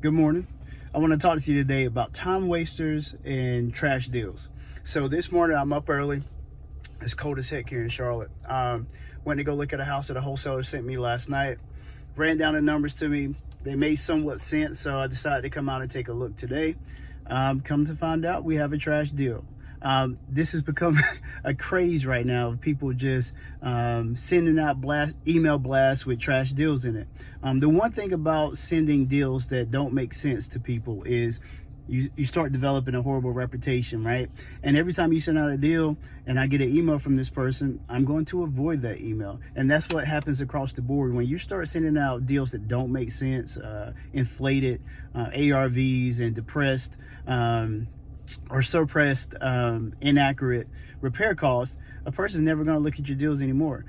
Good morning. I want to talk to you today about time wasters and trash deals. So this morning I'm up early. It's cold as heck here in Charlotte. Went to go look at a house that a wholesaler sent me last night. Ran down the numbers to me. They made somewhat sense, so I decided to come out and take a look today. Come to find out, we have a trash deal. This has become a craze right now of people just sending out email blasts with trash deals in it. The one thing about sending deals that don't make sense to people is you start developing a horrible reputation, right? And every time you send out a deal and I get an email from this person, I'm going to avoid that email. And that's what happens across the board. When you start sending out deals that don't make sense, inflated ARVs and depressed or suppressed inaccurate repair costs, a person's never going to look at your deals anymore.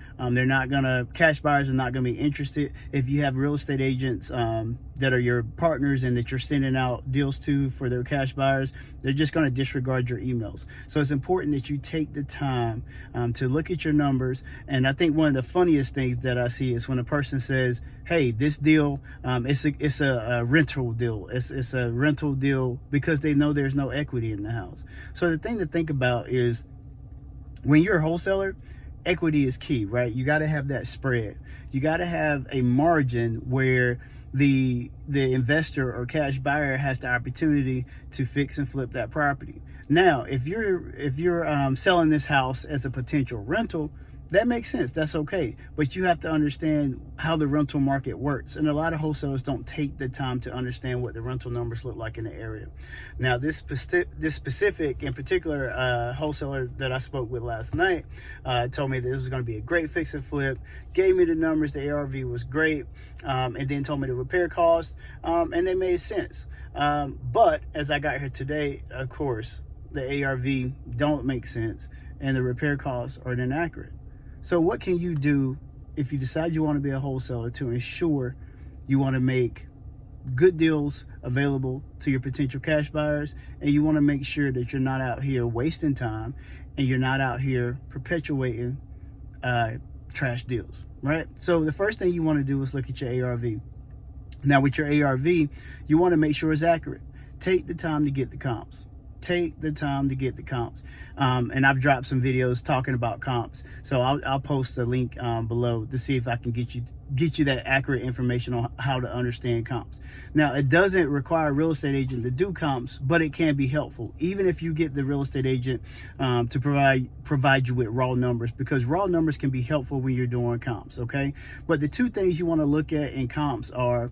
Cash buyers are not going to be interested. If you have real estate agents that are your partners and that you're sending out deals to for their cash buyers, they're just going to disregard your emails. So it's important that you take the time to look at your numbers. And I think one of the funniest things that I see is when a person says, hey, this deal, it's a rental deal. It's a rental deal because they know there's no equity in the house. So the thing to think about is, when you're a wholesaler, equity is key, right? You got to have that spread. You got to have a margin where the investor or cash buyer has the opportunity to fix and flip that property. Now, if you're selling this house as a potential rental, that makes sense. That's okay. But you have to understand how the rental market works. And a lot of wholesalers don't take the time to understand what the rental numbers look like in the area. Now, this specific, in particular, wholesaler that I spoke with last night told me that this was going to be a great fix and flip, gave me the numbers, the ARV was great, and then told me the repair costs, and they made sense. But as I got here today, of course, the ARV don't make sense, and the repair costs are inaccurate. So what can you do if you decide you want to be a wholesaler to ensure you want to make good deals available to your potential cash buyers, and you want to make sure that you're not out here wasting time and you're not out here perpetuating trash deals, right? So the first thing you want to do is look at your ARV. Now with your ARV, you want to make sure it's accurate. Take the time to get the comps. Take the time to get the comps. And I've dropped some videos talking about comps, so I'll post a link below to see if I can get you that accurate information on how to understand comps. Now, it doesn't require a real estate agent to do comps, but it can be helpful, even if you get the real estate agent to provide you with raw numbers, because raw numbers can be helpful when you're doing comps, okay? But the two things you want to look at in comps are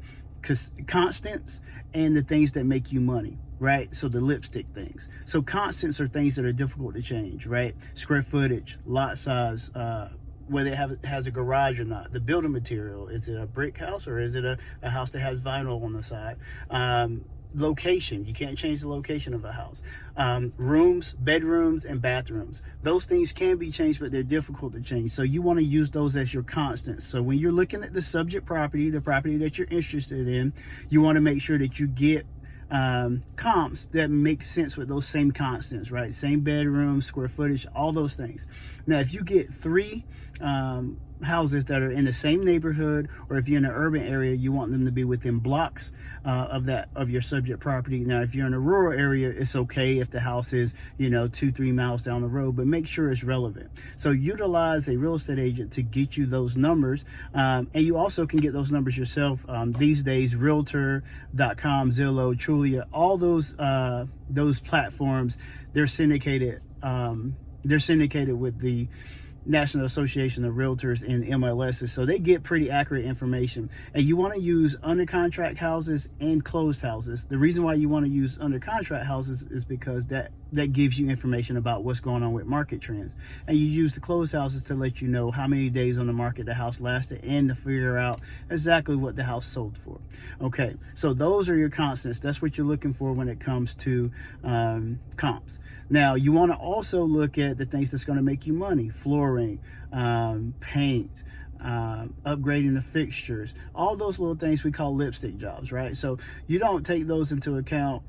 constants and the things that make you money, right? So the lipstick things. So constants are things that are difficult to change, right? Square footage, lot size, whether it has a garage or not, the building material, is it a brick house or is it a house that has vinyl on the side? Location, you can't change the location of a house. Rooms, bedrooms, and bathrooms. Those things can be changed, but they're difficult to change. So you want to use those as your constants. So when you're looking at the subject property, the property that you're interested in, you want to make sure that you get comps that make sense with those same constants, right? Same bedroom, square footage, all those things. Now, if you get three houses that are in the same neighborhood, or if you're in an urban area, you want them to be within blocks of your subject property. Now, if you're in a rural area, it's okay if the house is 2-3 miles down the road, but make sure it's relevant. So utilize a real estate agent to get you those numbers, and you also can get those numbers yourself. These days, Realtor.com, Zillow, Trulia, all those platforms, they're syndicated. They're syndicated with the National Association of Realtors and MLSs, so they get pretty accurate information. And you want to use under contract houses and closed houses. The reason why you want to use under contract houses is because that gives you information about what's going on with market trends. And you use the closed houses to let you know how many days on the market the house lasted and to figure out exactly what the house sold for. Okay, so those are your constants. That's what you're looking for when it comes to comps. Now, you want to also look at the things that's going to make you money: flooring, paint, upgrading the fixtures, all those little things we call lipstick jobs, right? So you don't take those into account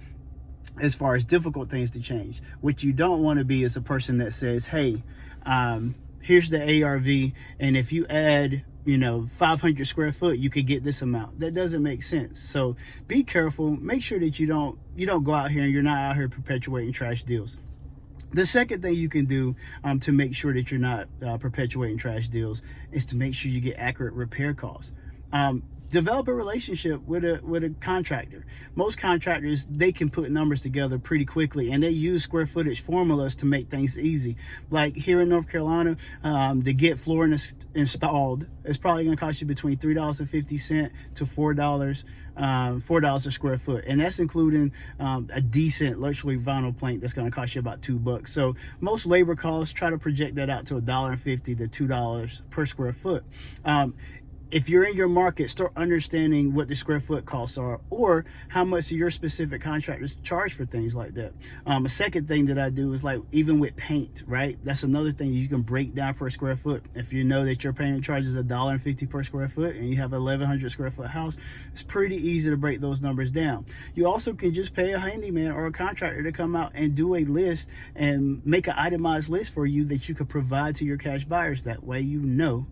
as far as difficult things to change. What you don't want to be is a person that says, hey, here's the ARV, and if you add 500 square foot, you could get this amount. That doesn't make sense. So be careful. Make sure that you don't go out here and you're not out here perpetuating trash deals. The second thing you can do to make sure that you're not perpetuating trash deals is to make sure you get accurate repair costs. Develop a relationship with a contractor. Most contractors, they can put numbers together pretty quickly, and they use square footage formulas to make things easy. Like here in North Carolina, to get flooring installed, it's probably going to cost you between $3.50 to $4. $4 a square foot, and that's including a decent luxury vinyl plank that's going to cost you about $2. So most labor costs, try to project that out to $1.50 to $2 per square foot. If you're in your market, start understanding what the square foot costs are, or how much your specific contractors charge for things like that. A second thing that I do is, like, even with paint, right? That's another thing you can break down per square foot. If you know that your painting charges $1.50 per square foot and you have a 1,100 square foot house, it's pretty easy to break those numbers down. You also can just pay a handyman or a contractor to come out and do a list and make an itemized list for you that you could provide to your cash buyers. That way you know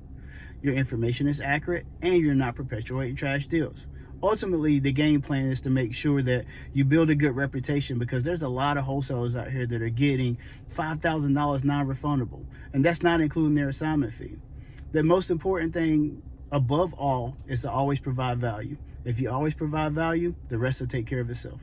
your information is accurate and you're not perpetuating trash deals. Ultimately, the game plan is to make sure that you build a good reputation, because there's a lot of wholesalers out here that are getting $5,000 non-refundable, and that's not including their assignment fee. The most important thing above all is to always provide value. If you always provide value, the rest will take care of itself.